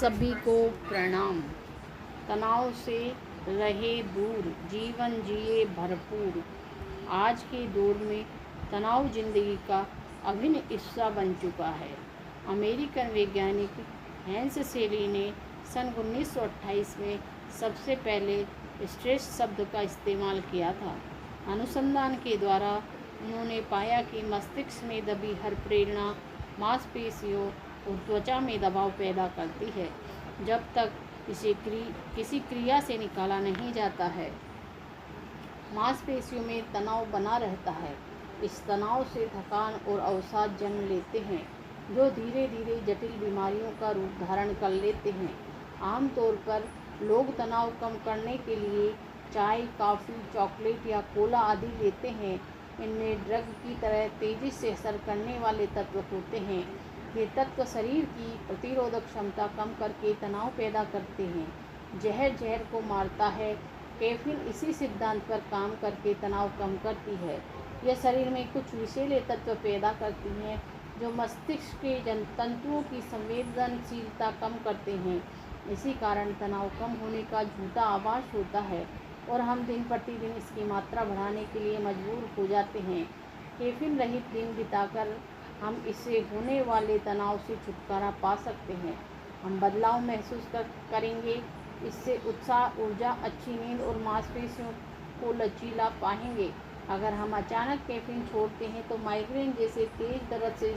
सभी को प्रणाम। तनाव से रहे दूर, जीवन जिए भरपूर। आज के दौर में तनाव जिंदगी का अभिन्न हिस्सा बन चुका है। अमेरिकन वैज्ञानिक हैंस सेली ने सन 1928 में सबसे पहले स्ट्रेस शब्द का इस्तेमाल किया था। अनुसंधान के द्वारा उन्होंने पाया कि मस्तिष्क में दबी हर प्रेरणा मांसपेशियों और त्वचा में दबाव पैदा करती है जब तक इसे किसी क्रिया से निकाला नहीं जाता है। मांसपेशियों में तनाव बना रहता है। इस तनाव से थकान और अवसाद जन्म लेते हैं जो धीरे धीरे जटिल बीमारियों का रूप धारण कर लेते हैं। आमतौर पर लोग तनाव कम करने के लिए चाय, कॉफ़ी, चॉकलेट या कोला आदि लेते हैं। इनमें ड्रग की तरह तेज़ी से असर करने वाले तत्व होते हैं। ये तत्व शरीर की प्रतिरोधक क्षमता कम करके तनाव पैदा करते हैं। जहर को मारता है। कैफीन इसी सिद्धांत पर काम करके तनाव कम करती है। यह शरीर में कुछ विषैले तत्व पैदा करती हैं जो मस्तिष्क के तंतुओं की संवेदनशीलता कम करते हैं। इसी कारण तनाव कम होने का झूठा आभास होता है और हम दिन प्रतिदिन इसकी मात्रा बढ़ाने के लिए मजबूर हो जाते हैं। कैफीन रहित दिन बिताकर हम इससे होने वाले तनाव से छुटकारा पा सकते हैं। हम बदलाव महसूस करेंगे। इससे उत्साह, ऊर्जा, अच्छी नींद और मांसपेशियों को लचीला पाएंगे। अगर हम अचानक कैफीन छोड़ते हैं तो माइग्रेन जैसे तेज दर्द से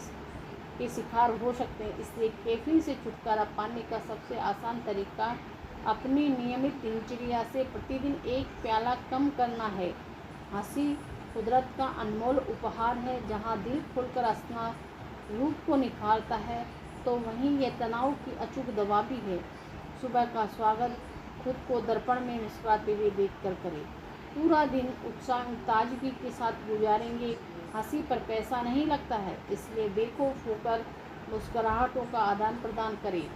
के शिकार हो सकते हैं। इसलिए कैफीन से छुटकारा पाने का सबसे आसान तरीका अपनी नियमित दिनचर्या से प्रतिदिन एक प्याला कम करना है। हंसी कुदरत का अनमोल उपहार है। जहाँ दिल खुलकर हंसना रूप को निखारता है तो वहीं यह तनाव की अचूक दवा भी है। सुबह का स्वागत खुद को दर्पण में मुस्कुराते हुए देखकर करें। पूरा दिन उत्साह ताजगी के साथ गुजारेंगे। हंसी पर पैसा नहीं लगता है, इसलिए बेखौफ होकर मुस्कुराहटों का आदान प्रदान करें।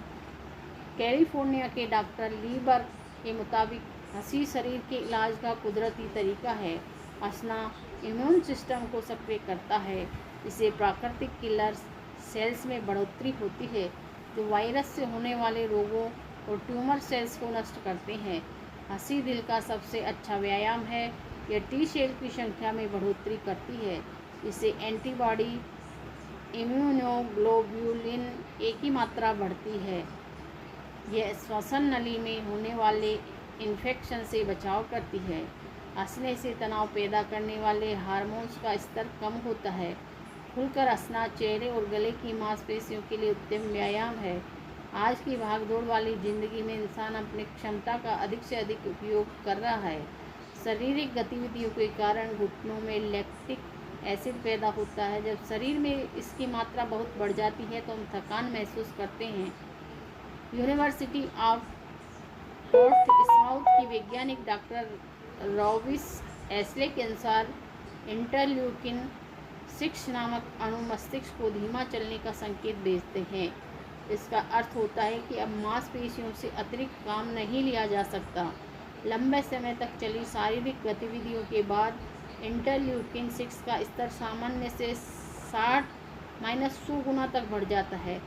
कैलिफोर्निया के डॉक्टर लीबर के मुताबिक हंसी शरीर के इलाज का कुदरती तरीका है। हंसना इम्यून सिस्टम को सक्रिय करता है। इससे प्राकृतिक किलर सेल्स में बढ़ोतरी होती है जो वायरस से होने वाले रोगों और ट्यूमर सेल्स को नष्ट करते हैं। हंसी दिल का सबसे अच्छा व्यायाम है। यह टी सेल की संख्या में बढ़ोतरी करती है। इससे एंटीबॉडी, इम्यूनोग्लोब्यूलिन ए की मात्रा बढ़ती है। यह श्वसन नली में होने वाले इन्फेक्शन से बचाव करती है। हंसने से तनाव पैदा करने वाले हार्मोन्स का स्तर कम होता है। खुलकर हंसना चेहरे और गले की मांसपेशियों के लिए उत्तम व्यायाम है। आज की भागदौड़ वाली ज़िंदगी में इंसान अपनी क्षमता का अधिक से अधिक उपयोग कर रहा है। शारीरिक गतिविधियों के कारण घुटनों में लैक्टिक एसिड पैदा होता है। जब शरीर में इसकी मात्रा बहुत बढ़ जाती है तो हम थकान महसूस करते हैं। यूनिवर्सिटी ऑफ पोर्टस्माउथ की वैज्ञानिक डॉक्टर रॉबिस एस्ले के अनुसार इंटरल्यूकिन 6 नामक अणु मस्तिष्क को धीमा चलने का संकेत भेजते हैं। इसका अर्थ होता है कि अब मांसपेशियों से अतिरिक्त काम नहीं लिया जा सकता। लंबे समय तक चली शारीरिक गतिविधियों के बाद इंटरल्यूकिन 6 का स्तर सामान्य से 60-100 गुना तक बढ़ जाता है।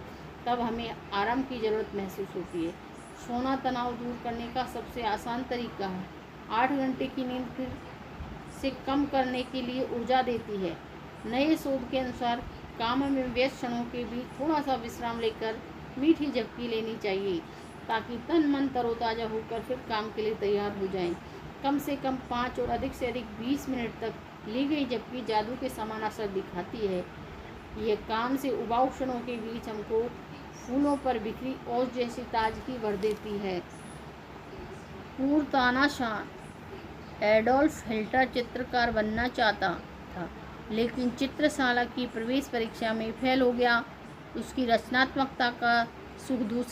तब हमें आराम की ज़रूरत महसूस होती है। सोना तनाव दूर करने का सबसे आसान तरीका है। 8 घंटे की नींद फिर से कम करने के लिए ऊर्जा देती है। नए शोध के अनुसार काम में व्यस्त क्षणों के बीच थोड़ा सा विश्राम लेकर मीठी झपकी लेनी चाहिए ताकि तन मन तरोताज़ा होकर फिर काम के लिए तैयार हो जाएं। कम से कम 5 और अधिक से अधिक 20 मिनट तक ली गई झपकी जादू के समान असर दिखाती है। यह काम से उबाऊ क्षणों के बीच हमको फूलों पर बिखरी ओस जैसी ताजगी भर देती है। पूर्व तानाशाह एडोल्फ हिटलर चित्रकार बनना चाहता था, लेकिन चित्रशाला की प्रवेश परीक्षा में फेल हो गया। उसकी रचनात्मकता का सुख दूसरी